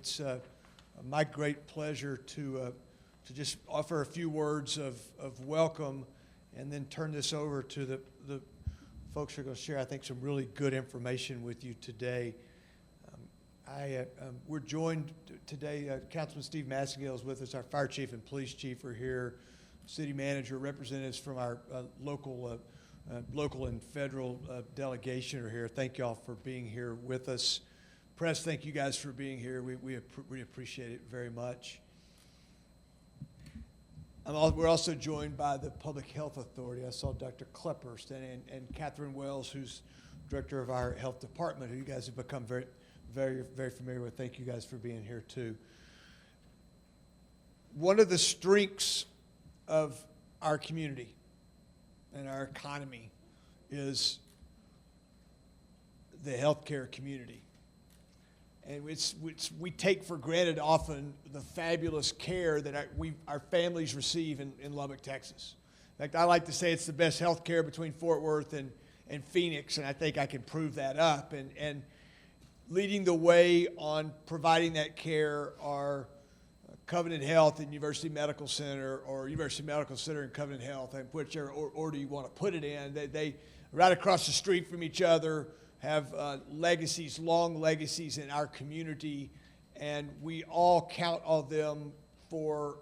It's my great pleasure to just offer a few words of welcome and then turn this over to the folks who are going to share, I think, some really good information with you today. We're joined today, Councilman Steve Massengale is with us, our fire chief and police chief are here, city manager, representatives from our local and federal delegation are here. Thank y'all for being here with us. Press, thank you guys for being here. We appreciate it very much. We're also joined by the Public Health Authority. I saw Dr. Klepper standing, and Catherine Wells, who's director of our health department, who you guys have become very, very, very familiar with. Thank you guys for being here too. One of the strengths of our community and our economy is the healthcare community. And we take for granted often the fabulous care that our families receive in Lubbock, Texas. In fact, I like to say it's the best health care between Fort Worth and Phoenix, and I think I can prove that up. And leading the way on providing that care are Covenant Health and University Medical Center, or University Medical Center and Covenant Health, and whichever order you want to put it in. They right across the street from each other have legacies, long legacies in our community, and we all count on them for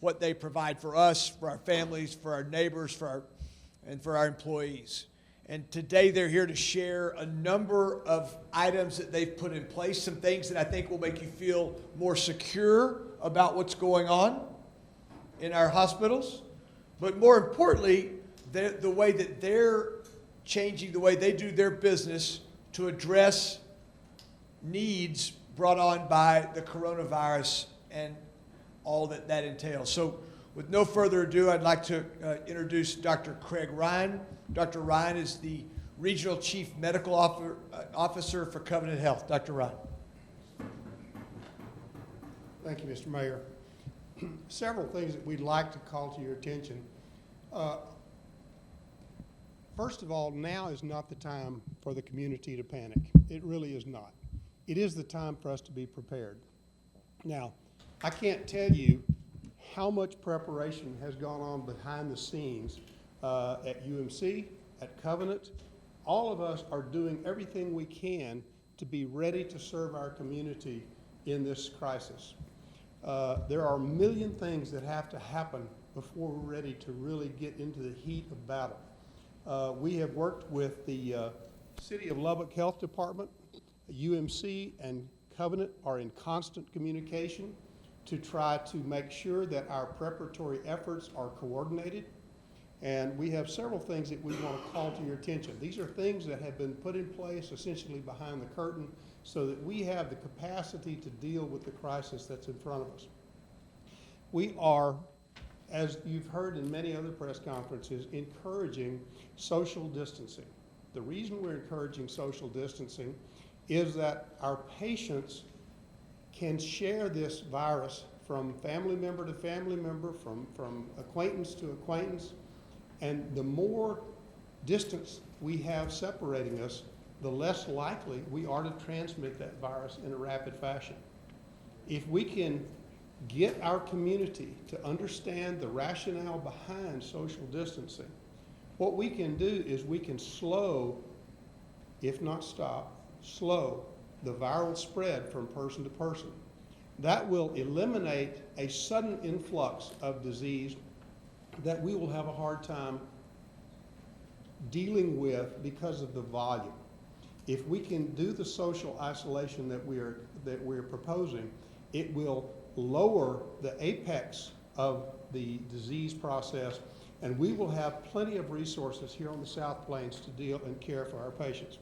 what they provide for us, for our families, for our neighbors, and for our employees. And today they're here to share a number of items that they've put in place, some things that I think will make you feel more secure about what's going on in our hospitals. But more importantly, the way that they're changing the way they do their business to address needs brought on by the coronavirus and all that entails. So with no further ado, I'd like to introduce Dr. Craig Rhyne. Dr. Rhyne is the Regional Chief Medical Officer for Covenant Health. Dr. Rhyne. Thank you, Mr. Mayor. Several things that we'd like to call to your attention. First of all, now is not the time for the community to panic. It really is not. It is the time for us to be prepared. Now, I can't tell you how much preparation has gone on behind the scenes at UMC, at Covenant. All of us are doing everything we can to be ready to serve our community in this crisis. There are a million things that have to happen before we're ready to really get into the heat of battle. We have worked with the City of Lubbock Health Department. UMC and Covenant are in constant communication to try to make sure that our preparatory efforts are coordinated. And we have several things that we want to call to your attention. These are things that have been put in place essentially behind the curtain so that we have the capacity to deal with the crisis that's in front of us. We are, as you've heard in many other press conferences, encouraging social distancing. The reason we're encouraging social distancing is that our patients can share this virus from family member to family member, from acquaintance to acquaintance, and the more distance we have separating us, the less likely we are to transmit that virus in a rapid fashion. If we can get our community to understand the rationale behind social distancing, what we can do is we can slow, if not stop, slow the viral spread from person to person. That will eliminate a sudden influx of disease that we will have a hard time dealing with because of the volume. If we can do the social isolation that we're proposing, it will lower the apex of the disease process, and we will have plenty of resources here on the South Plains to deal and care for our patients.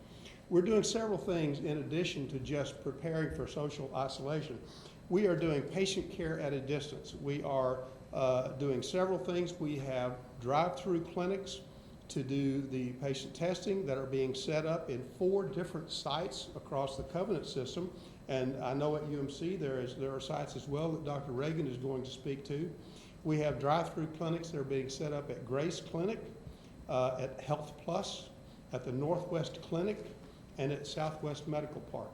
We're doing several things in addition to just preparing for social isolation. We are doing patient care at a distance. We are doing several things. We have drive-thru clinics to do the patient testing that are being set up in 4 different sites across the Covenant system. And I know at UMC there are sites as well that Dr. Ragain is going to speak to. We have drive-thru clinics that are being set up at Grace Clinic, at Health Plus, at the Northwest Clinic, and at Southwest Medical Park.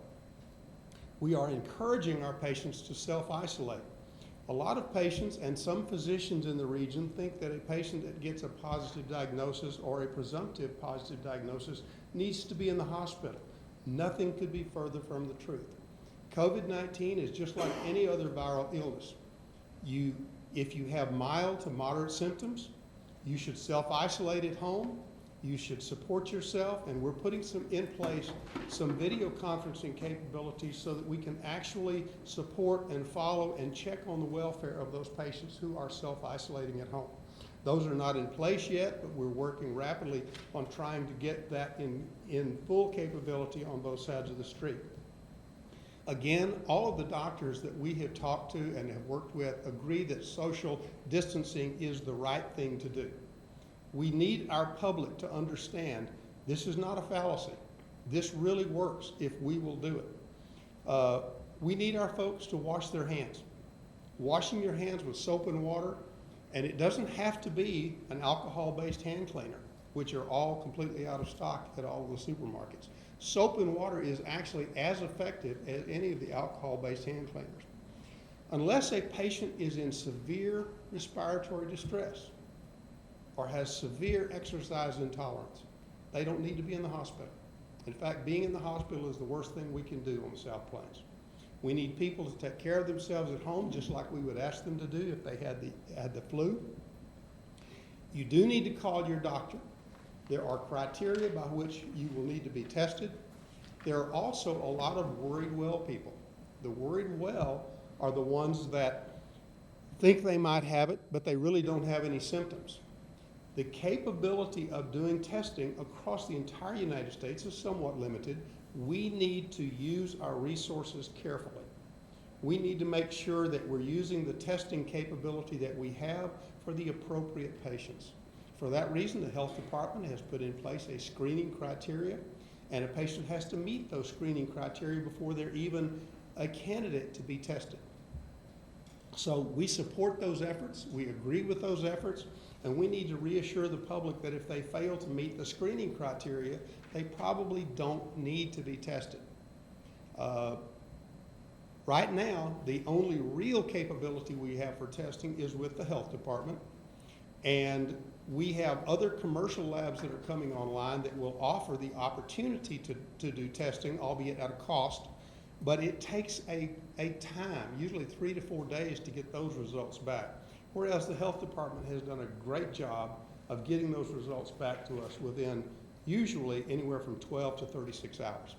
We are encouraging our patients to self-isolate. A lot of patients and some physicians in the region think that a patient that gets a positive diagnosis or a presumptive positive diagnosis needs to be in the hospital. Nothing could be further from the truth. COVID-19 is just like any other viral illness. If you have mild to moderate symptoms, you should self-isolate at home. You should support yourself, and we're putting in place some video conferencing capabilities so that we can actually support and follow and check on the welfare of those patients who are self-isolating at home. Those are not in place yet, but we're working rapidly on trying to get that in full capability on both sides of the street. Again, all of the doctors that we have talked to and have worked with agree that social distancing is the right thing to do. We need our public to understand this is not a fallacy. This really works if we will do it. We need our folks to wash their hands. Washing your hands with soap and water, and it doesn't have to be an alcohol-based hand cleaner, which are all completely out of stock at all of the supermarkets. Soap and water is actually as effective as any of the alcohol-based hand cleaners. Unless a patient is in severe respiratory distress or has severe exercise intolerance, they don't need to be in the hospital. In fact, being in the hospital is the worst thing we can do on the South Plains. We need people to take care of themselves at home, just like we would ask them to do if they had the flu. You do need to call your doctor. There are criteria by which you will need to be tested. There are also a lot of worried well people. The worried well are the ones that think they might have it, but they really don't have any symptoms. The capability of doing testing across the entire United States is somewhat limited. We need to use our resources carefully. We need to make sure that we're using the testing capability that we have for the appropriate patients. For that reason, the health department has put in place a screening criteria, and a patient has to meet those screening criteria before they're even a candidate to be tested. So we support those efforts, we agree with those efforts, and we need to reassure the public that if they fail to meet the screening criteria, they probably don't need to be tested. Right now, the only real capability we have for testing is with the health department, and we have other commercial labs that are coming online that will offer the opportunity to do testing, albeit at a cost, but it takes a time, usually 3 to 4 days, to get those results back. Whereas the health department has done a great job of getting those results back to us within usually anywhere from 12 to 36 hours.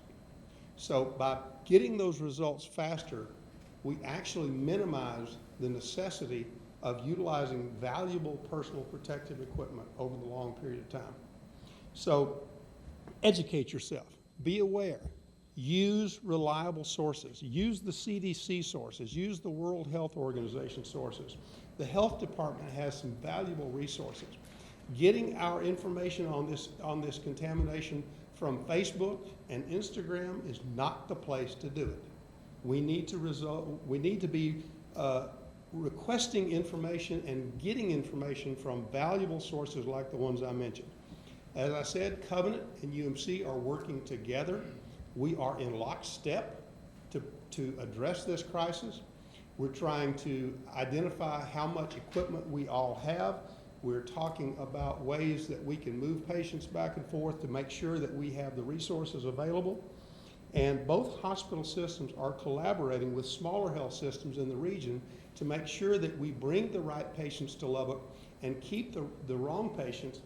So by getting those results faster, we actually minimize the necessity of utilizing valuable personal protective equipment over the long period of time. So educate yourself, be aware, use reliable sources, use the CDC sources, use the World Health Organization sources. The health department has some valuable resources. Getting our information on this contamination from Facebook and Instagram is not the place to do it. We need to be requesting information and getting information from valuable sources like the ones I mentioned. As I said, Covenant and UMC are working together. We are in lockstep to address this crisis. We're trying to identify how much equipment we all have. We're talking about ways that we can move patients back and forth to make sure that we have the resources available. And both hospital systems are collaborating with smaller health systems in the region to make sure that we bring the right patients to Lubbock and keep the wrong patients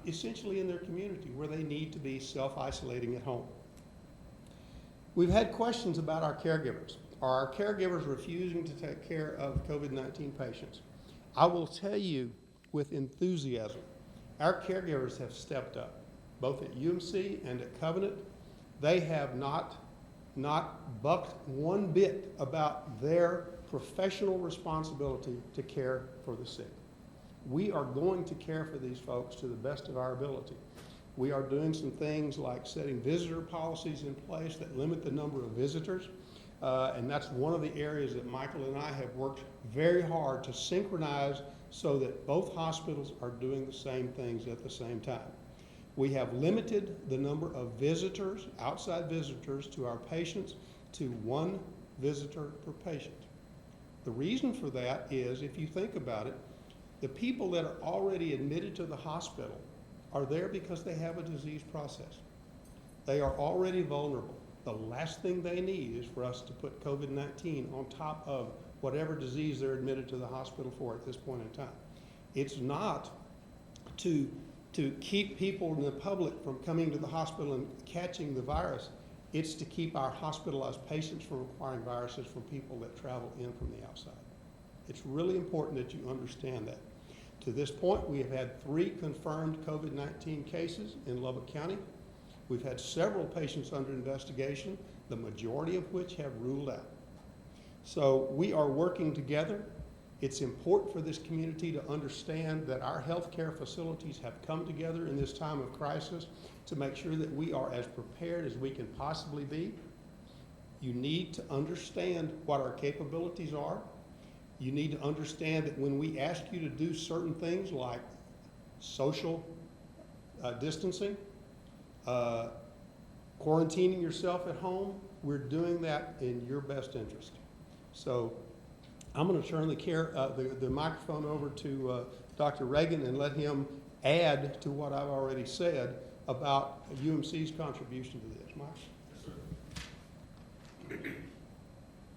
essentially in their community where they need to be self-isolating at home. We've had questions about our caregivers. Are our caregivers refusing to take care of COVID-19 patients? I will tell you with enthusiasm, our caregivers have stepped up, both at UMC and at Covenant. They have not bucked one bit about their professional responsibility to care for the sick. We are going to care for these folks to the best of our ability. We are doing some things like setting visitor policies in place that limit the number of visitors. And that's one of the areas that Michael and I have worked very hard to synchronize so that both hospitals are doing the same things at the same time. We have limited the number of visitors, outside visitors, to our patients to 1 visitor per patient. The reason for that is, if you think about it, the people that are already admitted to the hospital are there because they have a disease process. They are already vulnerable. The last thing they need is for us to put COVID-19 on top of whatever disease they're admitted to the hospital for at this point in time. It's not to keep people in the public from coming to the hospital and catching the virus. It's to keep our hospitalized patients from acquiring viruses from people that travel in from the outside. It's really important that you understand that. To this point, we have had 3 confirmed COVID-19 cases in Lubbock County. We've had several patients under investigation, the majority of which have ruled out. So we are working together. It's important for this community to understand that our healthcare facilities have come together in this time of crisis to make sure that we are as prepared as we can possibly be. You need to understand what our capabilities are. You need to understand that when we ask you to do certain things like social distancing, quarantining yourself at home, we're doing that in your best interest. So I'm going to turn the microphone over to Dr. Ragain and let him add to what I've already said about UMC's contribution to this. Marsha? Yes, sir.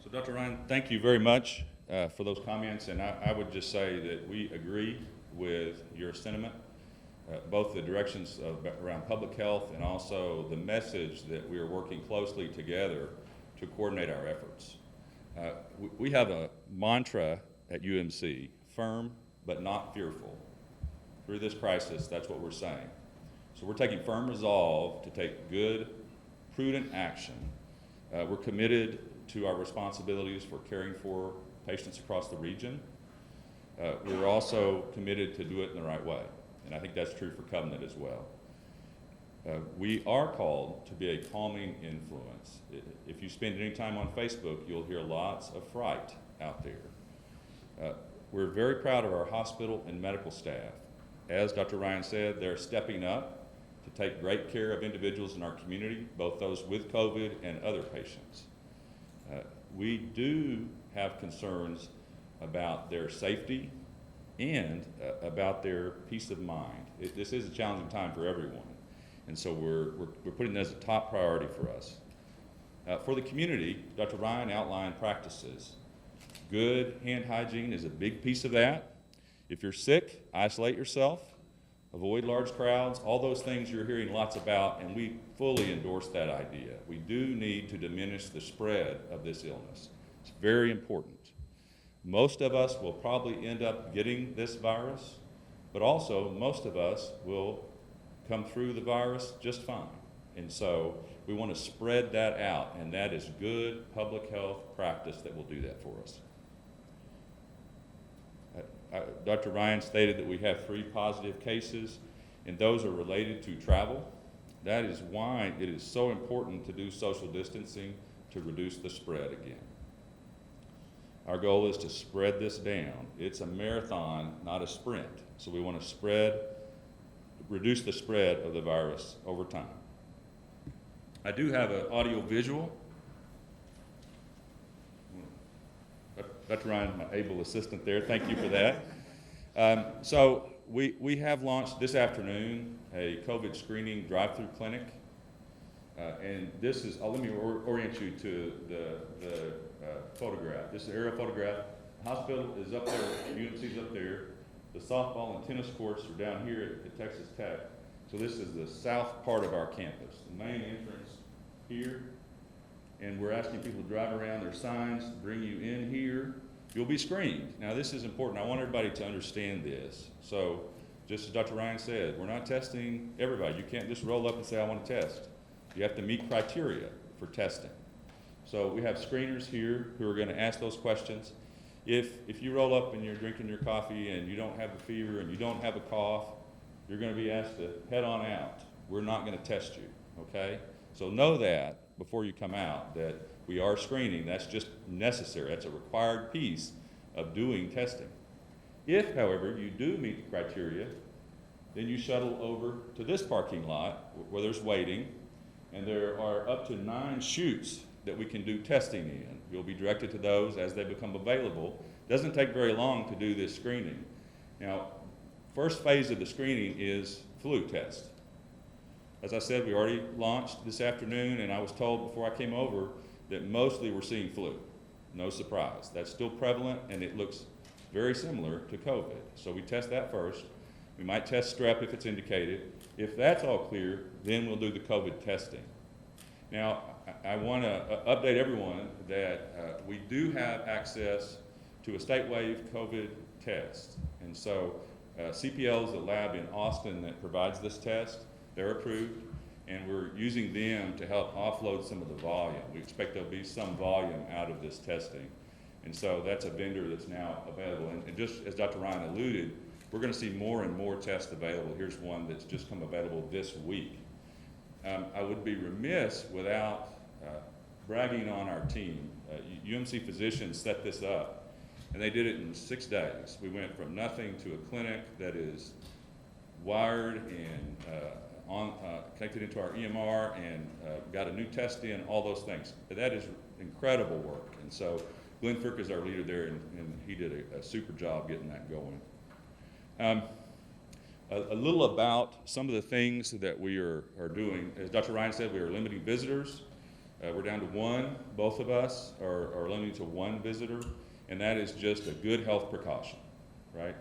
So Dr. Rhyne, thank you very much for those comments, and I would just say that we agree with your sentiment, both the directions around public health and also the message that we are working closely together to coordinate our efforts. We have a mantra at UMC, firm but not fearful. Through this crisis, that's what we're saying. So we're taking firm resolve to take good, prudent action. We're committed to our responsibilities for caring for patients across the region. We're also committed to do it in the right way, and I think that's true for Covenant as well. We are called to be a calming influence. If you spend any time on Facebook, you'll hear lots of fright out there. We're very proud of our hospital and medical staff. As Dr. Rhyne said, they're stepping up to take great care of individuals in our community, both those with COVID and other patients. We do have concerns about their safety and about their peace of mind. This is a challenging time for everyone, and so we're putting this as a top priority for us. For the community, Dr. Rhyne outlined practices. Good hand hygiene is a big piece of that. If you're sick, isolate yourself, avoid large crowds, all those things you're hearing lots about, and we fully endorse that idea. We do need to diminish the spread of this illness. It's very important. Most of us will probably end up getting this virus, but also most of us will come through the virus just fine. And so we want to spread that out, and that is good public health practice that will do that for us. Dr. Rhyne stated that we have 3 positive cases, and those are related to travel. That is why it is so important to do social distancing to reduce the spread again. Our goal is to spread this down. It's a marathon, not a sprint. So we want to reduce the spread of the virus over time. I do have an audio visual. Dr. Rhyne, my able assistant there, thank you for that. So we have launched this afternoon a COVID screening drive-thru clinic. And this is, let me orient you to the photograph. This is an aerial photograph. The hospital is up there, UMC's up there. The softball and tennis courts are down here at Texas Tech. So this is the south part of our campus. The main entrance here. And we're asking people to drive around. Their signs bring you in here. You'll be screened. Now this is important. I want everybody to understand this. So just as Dr. Rhyne said, we're not testing everybody. You can't just roll up and say, I want to test. You have to meet criteria for testing. So we have screeners here who are going to ask those questions. If you roll up and you're drinking your coffee and you don't have a fever and you don't have a cough, you're going to be asked to head on out. We're not going to test you, okay? So know that before you come out, that we are screening. That's just necessary. That's a required piece of doing testing. If, however, you do meet the criteria, then you shuttle over to this parking lot where there's waiting, and there are up to 9 chutes that we can do testing in. You'll be directed to those as they become available. Doesn't take very long to do this screening. Now, first phase of the screening is flu test. As I said, we already launched this afternoon, and I was told before I came over that mostly we're seeing flu. No surprise. That's still prevalent, and it looks very similar to COVID. So we test that first. We might test strep if it's indicated. If that's all clear, then we'll do the COVID testing. Now, I want to update everyone that we do have access to a state-waived COVID test. And so CPL is a lab in Austin that provides this test. They're approved, and we're using them to help offload some of the volume. We expect there'll be some volume out of this testing. And so that's a vendor that's now available. And just as Dr. Rhyne alluded, we're going to see more and more tests available. Here's one that's just come available this week. I would be remiss without bragging on our team. UMC physicians set this up, and they did it in 6 days. We went from nothing to a clinic that is wired and connected into our EMR and got a new test in, all those things. That is incredible work. And so Glenn Frick is our leader there, and he did a super job getting that going. A little about some of the things that we are doing. As Dr. Rhyne said, we are limiting visitors. We're down to one. Both of us are limiting to one visitor, and that is just a good health precaution, right?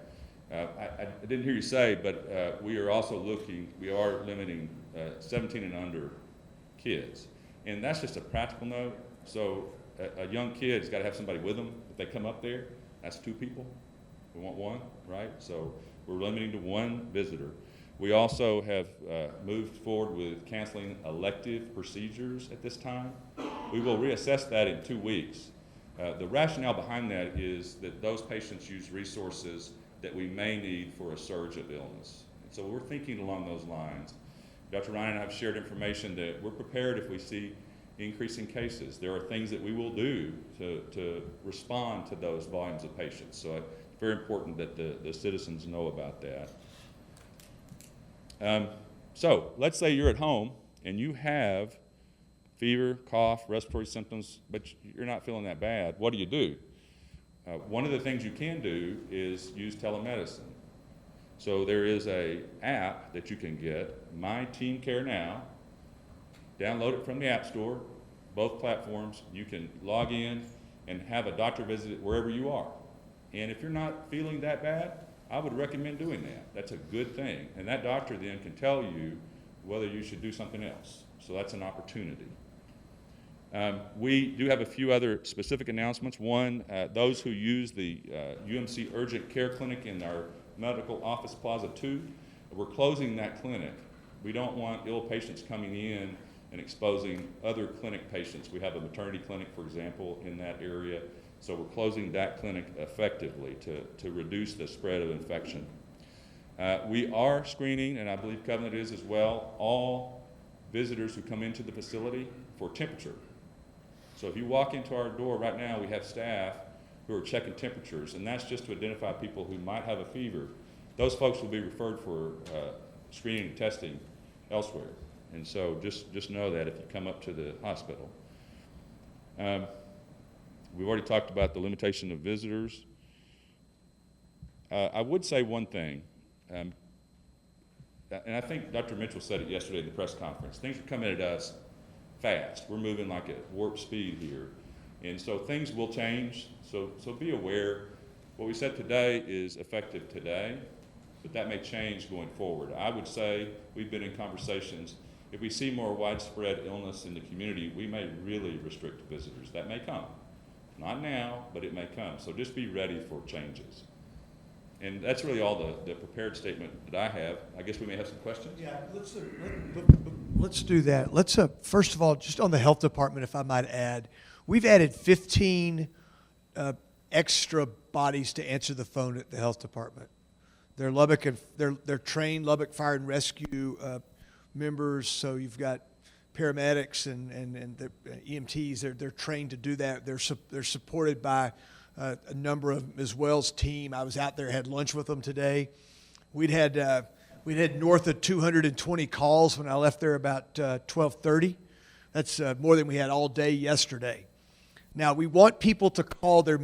I didn't hear you say, but we are also limiting 17 and under kids. And that's just a practical note. So a young kid's got to have somebody with them. If they come up there, that's 2 people. We want 1, right? So we're limiting to 1 visitor. We also have moved forward with canceling elective procedures at this time. We will reassess that in 2 weeks. The rationale behind that is that those patients use resources that we may need for a surge of illness. And so we're thinking along those lines. Dr. Rhyne and I have shared information that we're prepared if we see increasing cases. There are things that we will do to respond to those volumes of patients. So it's very important that the citizens know about that. So let's say you're at home and you have fever, cough, respiratory symptoms, but you're not feeling that bad. What do? One of the things you can do is use telemedicine. So there is an app that you can get, My Team Care Now. Download it from the App Store, both platforms. You can log in and have a doctor visit wherever you are. And if you're not feeling that bad, I would recommend doing that. That's a good thing. And that doctor then can tell you whether you should do something else. So that's an opportunity. We do have a few other specific announcements. One, those who use the UMC Urgent Care Clinic in our Medical Office Plaza 2, we're closing that clinic. We don't want ill patients coming in and exposing other clinic patients. We have a maternity clinic, for example, in that area. So we're closing that clinic effectively to reduce the spread of infection. We are screening, and I believe Covenant is as well, all visitors who come into the facility for temperature. So if you walk into our door right now, we have staff who are checking temperatures, and that's just to identify people who might have a fever. Those folks will be referred for screening and testing elsewhere. And so just know that if you come up to the hospital. We've already talked about the limitation of visitors. I would say one thing, and I think Dr. Mitchell said it yesterday at the press conference. Things are coming at us fast. We're moving like at warp speed here. And so things will change, so be aware. What we said today is effective today, but that may change going forward. I would say we've been in conversations. If we see more widespread illness in the community, we may really restrict visitors. That may come. Not now, but it may come. So just be ready for changes. And that's really all the prepared statement that I have. I guess we may have some questions. Yeah, let's do that. Let's first of all, just on the health department, if I might add, we've added 15 extra bodies to answer the phone at the health department. They're Lubbock and they're trained Lubbock Fire and Rescue members. So you've got paramedics and the EMTs. They're trained to do that. They're supported by a number of Ms. Wells' team. I was out there, had lunch with them today. We'd had north of 220 calls when I left there about 12:30. That's more than we had all day yesterday. Now, we want people to call their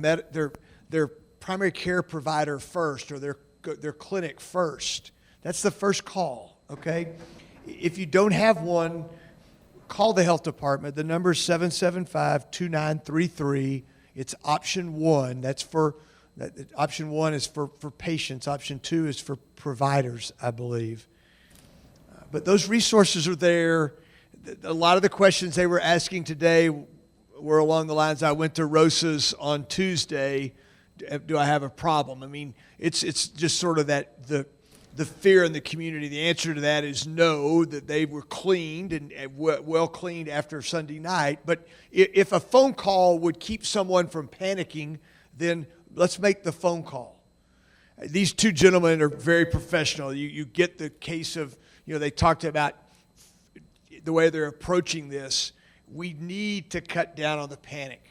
primary care provider first, or their clinic first. That's the first call, okay? If you don't have one, call the health department. The number is 775-2933. It's option 1. Option 1 is for patients. Option 2 is for providers, I believe. But those resources are there. A lot of the questions they were asking today were along the lines, I went to Rosa's on Tuesday. Do I have a problem? I mean, it's just sort of that the fear in the community. The answer to that is no, that they were cleaned and well cleaned after Sunday night. But if a phone call would keep someone from panicking, then let's make the phone call. These two gentlemen are very professional. You get the case of, they talked about the way they're approaching this. We need to cut down on the panic.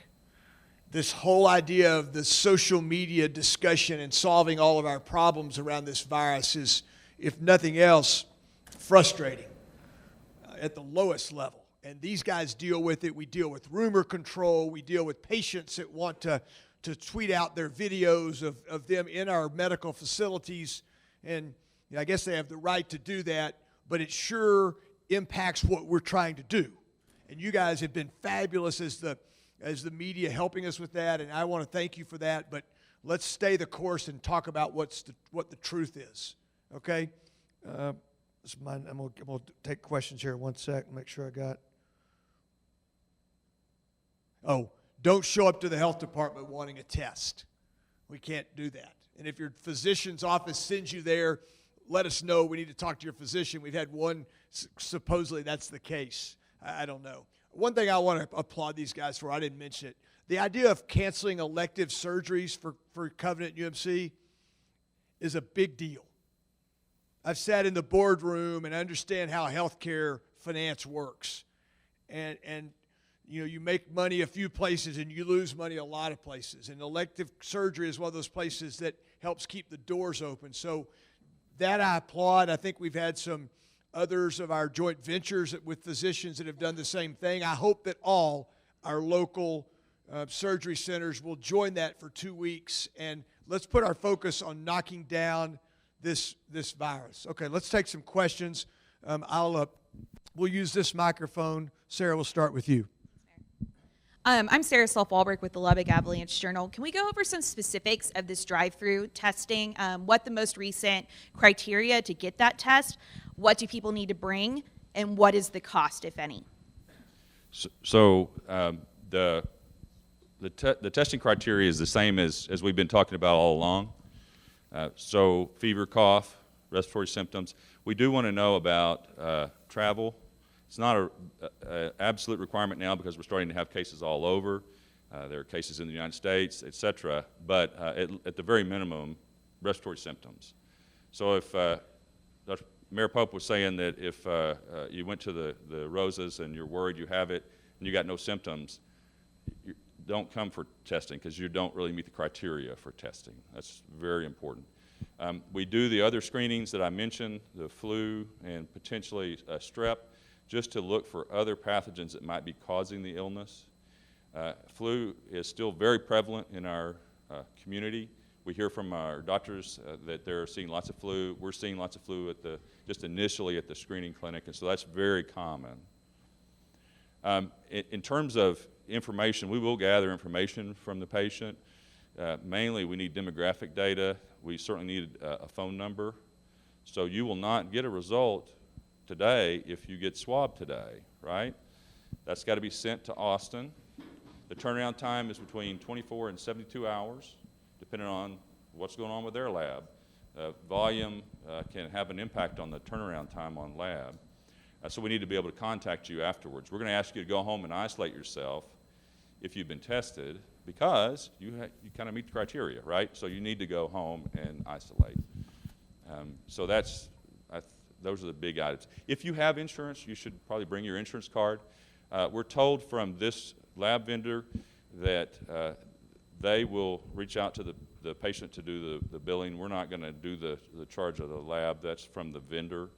This whole idea of the social media discussion and solving all of our problems around this virus is, if nothing else, frustrating at the lowest level. And these guys deal with it. We deal with rumor control. We deal with patients that want to tweet out their videos of them in our medical facilities. And I guess they have the right to do that, but it sure impacts what we're trying to do. And you guys have been fabulous as the media helping us with that, and I want to thank you for that. But let's stay the course and talk about what the truth is. Okay? I'm going to take questions here 1 sec. Make sure I got. Oh, don't show up to the health department wanting a test. We can't do that. And if your physician's office sends you there, let us know. We need to talk to your physician. We've had one, supposedly that's the case. I don't know. One thing I want to applaud these guys for, I didn't mention it, the idea of canceling elective surgeries for Covenant UMC is a big deal. I've sat in the boardroom and understand how healthcare finance works. And you make money a few places and you lose money a lot of places. And elective surgery is one of those places that helps keep the doors open. So that I applaud. I think we've had some others of our joint ventures with physicians that have done the same thing. I hope that all our local surgery centers will join that for 2 weeks, and let's put our focus on knocking down this virus. Okay, let's take some questions. We'll use this microphone. Sarah, we'll start with you. I'm Sarah Self-Walbrick with the Lubbock Avalanche Journal. Can we go over some specifics of this drive-through testing? What the most recent criteria to get that test? What do people need to bring? And what is the cost, if any? So the testing criteria is the same as we've been talking about all along. So fever, cough, respiratory symptoms. We do want to know about travel. It's not an absolute requirement now because we're starting to have cases all over. There are cases in the United States, et cetera. But at the very minimum, respiratory symptoms. So if Dr. Mayor Pope was saying that if you went to the Rosas and you're worried you have it and you got no symptoms, don't come for testing because you don't really meet the criteria for testing. That's very important. We do the other screenings that I mentioned, the flu and potentially strep, just to look for other pathogens that might be causing the illness. Flu is still very prevalent in our community. We hear from our doctors that they're seeing lots of flu. We're seeing lots of flu just initially at the screening clinic, and so that's very common. In terms of information, we will gather information from the patient. Mainly, we need demographic data. We certainly need a phone number. So you will not get a result today if you get swabbed today, right? That's got to be sent to Austin. The turnaround time is between 24 and 72 hours, depending on what's going on with their lab. Volume can have an impact on the turnaround time on lab. So we need to be able to contact you afterwards. We're going to ask you to go home and isolate yourself if you've been tested because you kind of meet the criteria, right? So you need to go home and isolate. So those are the big items. If you have insurance, you should probably bring your insurance card. We're told from this lab vendor that they will reach out to the patient to do the billing. We're not going to do the charge of the lab. That's from the vendor.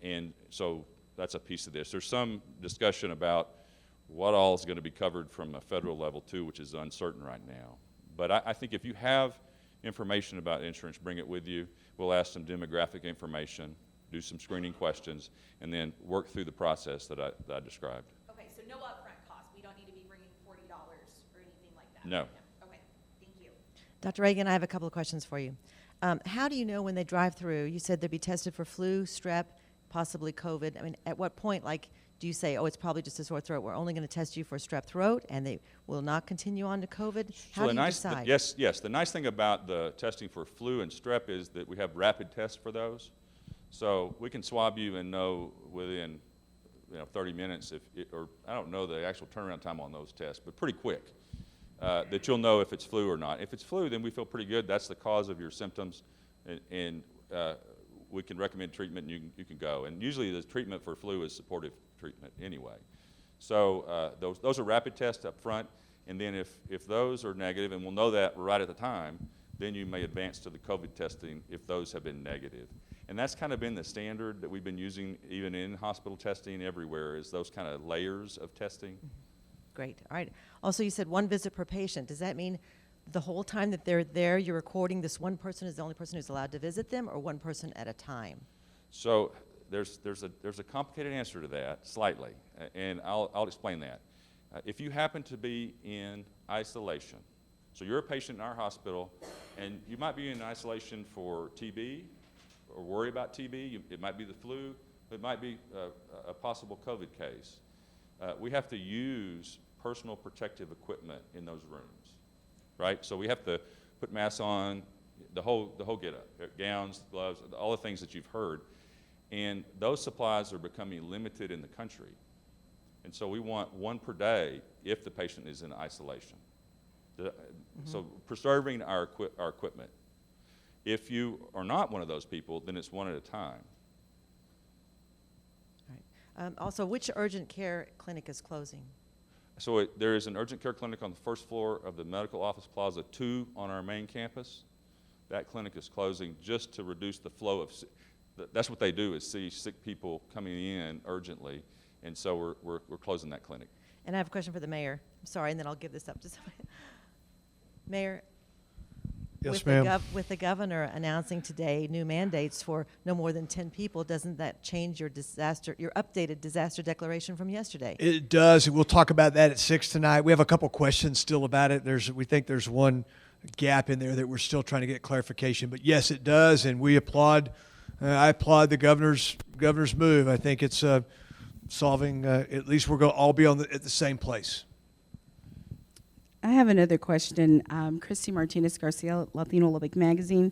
And so that's a piece of this. There's some discussion about what all is going to be covered from a federal level too, which is uncertain right now. But I think if you have information about insurance, bring it with you. We'll ask some demographic information, do some screening questions, and then work through the process that I described. Okay, so no upfront cost. We don't need to be bringing $40 or anything like that. No. Okay, thank you. Dr. Ragain, I have a couple of questions for you. How do you know when they drive through? You said they'd be tested for flu, strep, possibly COVID. I mean, at what point, like, do you say, oh, it's probably just a sore throat, we're only going to test you for strep throat, and they will not continue on to COVID? How do you decide? Yes. The nice thing about the testing for flu and strep is that we have rapid tests for those. So we can swab you and know within 30 minutes, or I don't know the actual turnaround time on those tests, but pretty quick, that you'll know if it's flu or not. If it's flu, then we feel pretty good. That's the cause of your symptoms, and we can recommend treatment, and you can go. And usually the treatment for flu is supportive treatment anyway. So those are rapid tests up front, and then if those are negative, and we'll know that right at the time, then you may advance to the COVID testing if those have been negative. And that's kind of been the standard that we've been using even in hospital testing everywhere, is those kind of layers of testing. Great. All right. Also, you said one visit per patient. Does that mean the whole time that they're there, you're recording this one person is the only person who's allowed to visit them, or one person at a time? So there's a complicated answer to that, slightly, and I'll explain that. If you happen to be in isolation, so you're a patient in our hospital, and you might be in isolation for TB, or worry about TB, it might be the flu, it might be a possible COVID case. We have to use personal protective equipment in those rooms, right? So we have to put masks on, the whole get-up, gowns, gloves, all the things that you've heard. And those supplies are becoming limited in the country. And so we want one per day if the patient is in isolation. So preserving our equipment. If you are not one of those people, then it's one at a time. All right. Also, which urgent care clinic is closing? So there is an urgent care clinic on the first floor of the Medical Office Plaza 2 on our main campus. That clinic is closing just to reduce the flow of, that's what they do, is see sick people coming in urgently, and so we're closing that clinic. And I have a question for the mayor. I'm sorry, and then I'll give this up to somebody. Mayor, Yes, ma'am. With the governor announcing today new mandates for no more than 10 people, doesn't that change your updated disaster declaration from yesterday? It does, and we'll talk about that at 6 tonight. We have a couple questions still about it. We think there's one gap in there that we're still trying to get clarification. But yes, it does, and we applaud. I applaud the governor's move. I think it's solving. At least we're going to all be at the same place. I have another question. Christy Martinez Garcia, Latino Lubbock Magazine.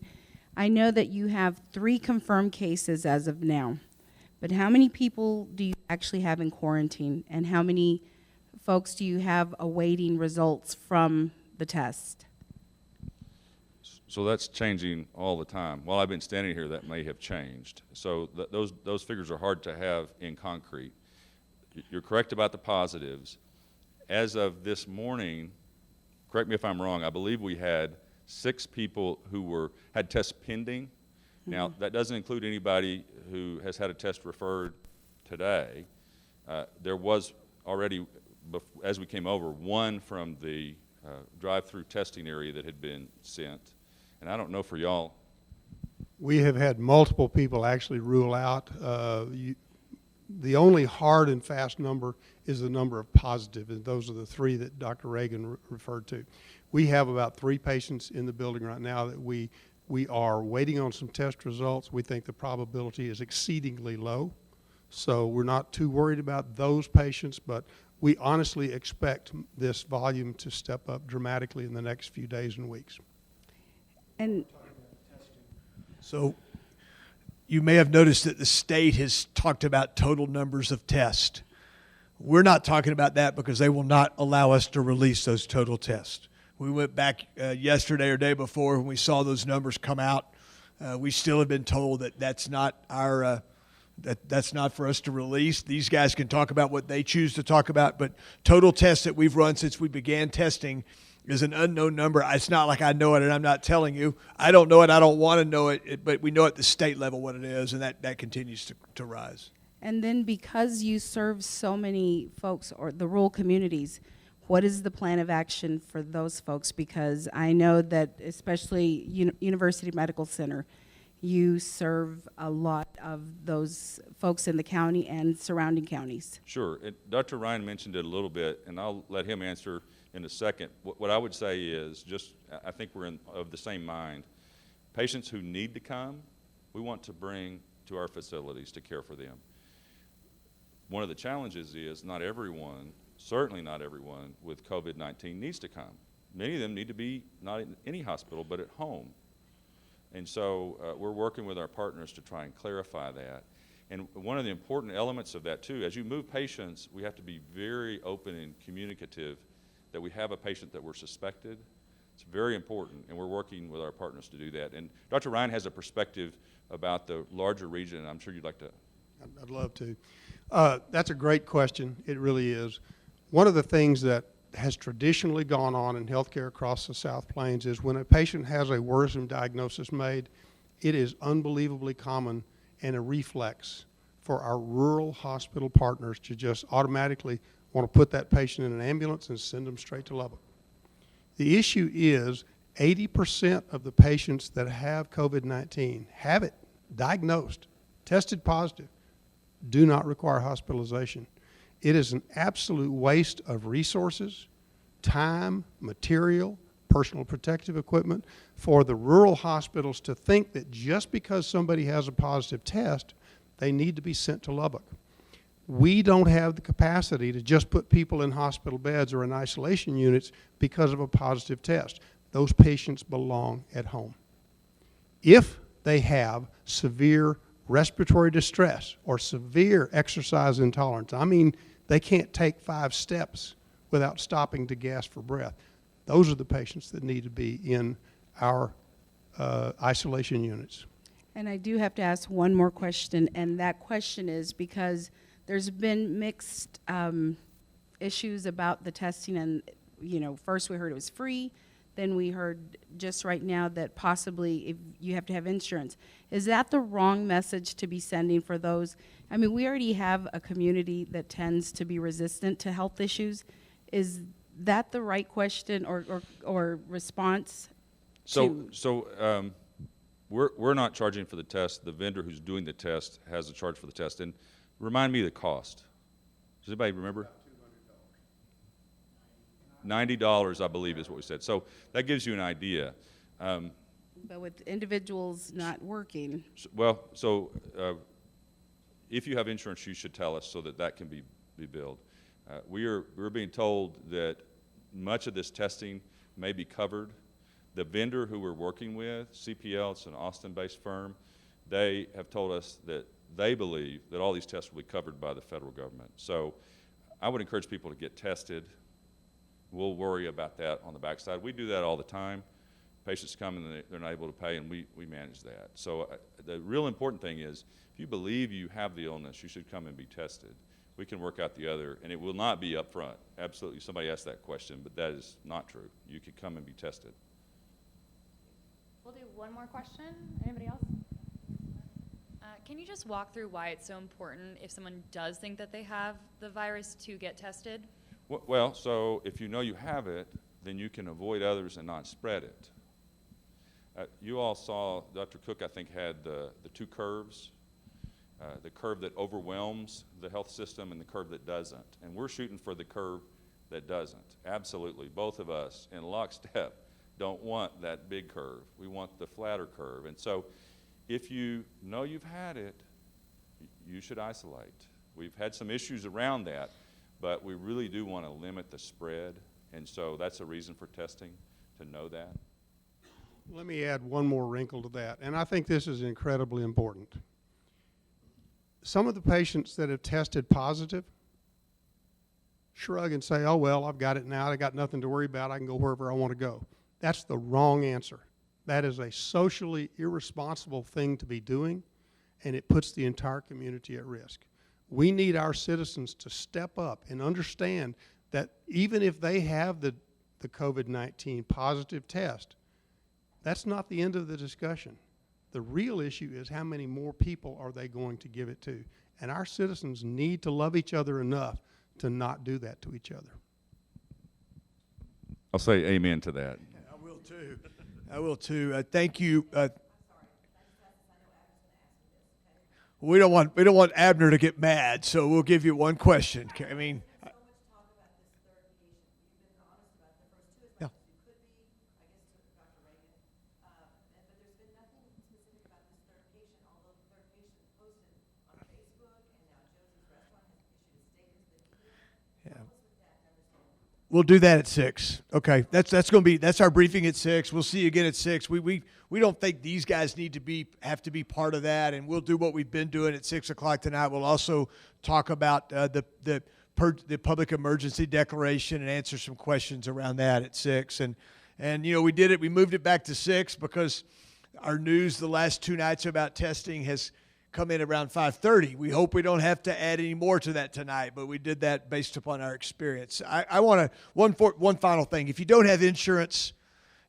I know that you have 3 confirmed cases as of now, but how many people do you actually have in quarantine, and how many folks do you have awaiting results from the test? So that's changing all the time. While I've been standing here, that may have changed. So those figures are hard to have in concrete. You're correct about the positives. As of this morning, correct me if I'm wrong, I believe we had 6 people who had tests pending. Mm-hmm. Now, that doesn't include anybody who has had a test referred today. There was already, as we came over, one from the drive-through testing area that had been sent. And I don't know for y'all. We have had multiple people actually rule out. The only hard and fast number is the number of positive, and those are the 3 that Dr. Ragain referred to. We have about 3 patients in the building right now that we are waiting on some test results. We think the probability is exceedingly low, so we're not too worried about those patients, but we honestly expect this volume to step up dramatically in the next few days and weeks. And So you may have noticed that the state has talked about total numbers of tests. We're not talking about that because they will not allow us to release those total tests. We went back yesterday or day before when we saw those numbers come out. We still have been told that that's not our that's not for us to release. These guys can talk about what they choose to talk about, but total tests that we've run since we began testing is an unknown number. It's not like I know it and I'm not telling you. I don't know it. I don't want to know it, but we know at the state level what it is, and that continues to rise. And then because you serve so many folks or the rural communities, what is the plan of action for those folks? Because I know that especially University Medical Center, you serve a lot of those folks in the county and surrounding counties. Sure. Dr. Rhyne mentioned it a little bit, and I'll let him answer in a second. What I would say is, I think we're of the same mind. Patients who need to come, we want to bring to our facilities to care for them. One of the challenges is not everyone, certainly not everyone with COVID-19 needs to come. Many of them need to be not in any hospital, but at home. And so we're working with our partners to try and clarify that. And one of the important elements of that too, as you move patients, we have to be very open and communicative that we have a patient that we're suspected. It's very important, and we're working with our partners to do that. And Dr. Rhyne has a perspective about the larger region, and I'm sure you'd like to. I'd love to. That's a great question. It really is. One of the things that has traditionally gone on in healthcare across the South Plains is when a patient has a worrisome diagnosis made, it is unbelievably common and a reflex for our rural hospital partners to just automatically want to put that patient in an ambulance and send them straight to Lubbock. The issue is 80% of the patients that have COVID-19 have it diagnosed, tested positive, do not require hospitalization. It is an absolute waste of resources, time, material, personal protective equipment for the rural hospitals to think that just because somebody has a positive test, they need to be sent to Lubbock. We don't have the capacity to just put people in hospital beds or in isolation units because of a positive test. Those patients belong at home. If they have severe respiratory distress or severe exercise intolerance, I mean, they can't take 5 steps without stopping to gasp for breath. Those are the patients that need to be in our isolation units. And I do have to ask one more question, and that question is because there's been mixed issues about the testing, and first we heard it was free, then we heard just right now that possibly if you have to have insurance. Is that the wrong message to be sending for those? I mean, we already have a community that tends to be resistant to health issues. Is that the right question or response? We're not charging for the test. The vendor who's doing the test has a charge for the test. And remind me the cost. Does anybody remember? $90, I believe, is what we said. So that gives you an idea. But with individuals not working. If you have insurance, you should tell us so that can be billed. We're being told that much of this testing may be covered. The vendor who we're working with, CPL, it's an Austin-based firm, they have told us that they believe that all these tests will be covered by the federal government. So I would encourage people to get tested. We'll worry about that on the backside. We do that all the time. Patients come and they're not able to pay, and we manage that. So the real important thing is, if you believe you have the illness, you should come and be tested. We can work out the other, and it will not be up front. Absolutely, somebody asked that question, but that is not true. You could come and be tested. We'll do one more question. Anybody else? Can you just walk through why it's so important if someone does think that they have the virus to get tested? Well, so if you know you have it, then you can avoid others and not spread it. You all saw, Dr. Cook, I think, had the 2 curves, the curve that overwhelms the health system and the curve that doesn't. And we're shooting for the curve that doesn't. Absolutely. Both of us in lockstep don't want that big curve. We want the flatter curve. And so if you know you've had it, you should isolate. We've had some issues around that, but we really do want to limit the spread. And so that's a reason for testing, to know that. Let me add one more wrinkle to that, and I think this is incredibly important. Some of the patients that have tested positive shrug and say, oh, well, I've got it now. I got nothing to worry about. I can go wherever I want to go. That's the wrong answer. That is a socially irresponsible thing to be doing, and it puts the entire community at risk. We need our citizens to step up and understand that even if they have the COVID-19 positive test, that's not the end of the discussion. The real issue is how many more people are they going to give it to? And our citizens need to love each other enough to not do that to each other. I'll say amen to that. I will too. I will too. Thank you. We don't want Abner to get mad, so we'll give you one question. I mean, yeah. We'll do that at 6. Okay, that's our briefing at 6. We'll see you again at 6. We don't think these guys have to be part of that, and we'll do what we've been doing at 6 o'clock tonight. We'll also talk about the public emergency declaration and answer some questions around that at 6. And you know, we moved it back to 6 because our news the last 2 nights about testing has come in around 5:30. We hope we don't have to add any more to that tonight, but we did that based upon our experience. I want to, one final thing. If you don't have insurance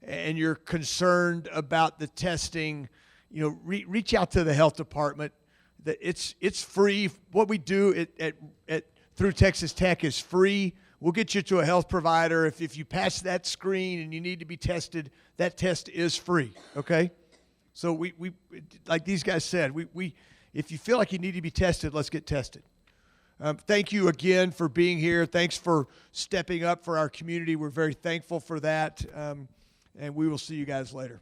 and you're concerned about the testing, you know, reach out to the health department. That it's free. What we do through Texas Tech is free. We'll get you to a health provider. If you pass that screen and you need to be tested, that test is free, okay? So we like these guys said, if you feel like you need to be tested, let's get tested. Thank you again for being here. Thanks for stepping up for our community. We're very thankful for that. And we will see you guys later.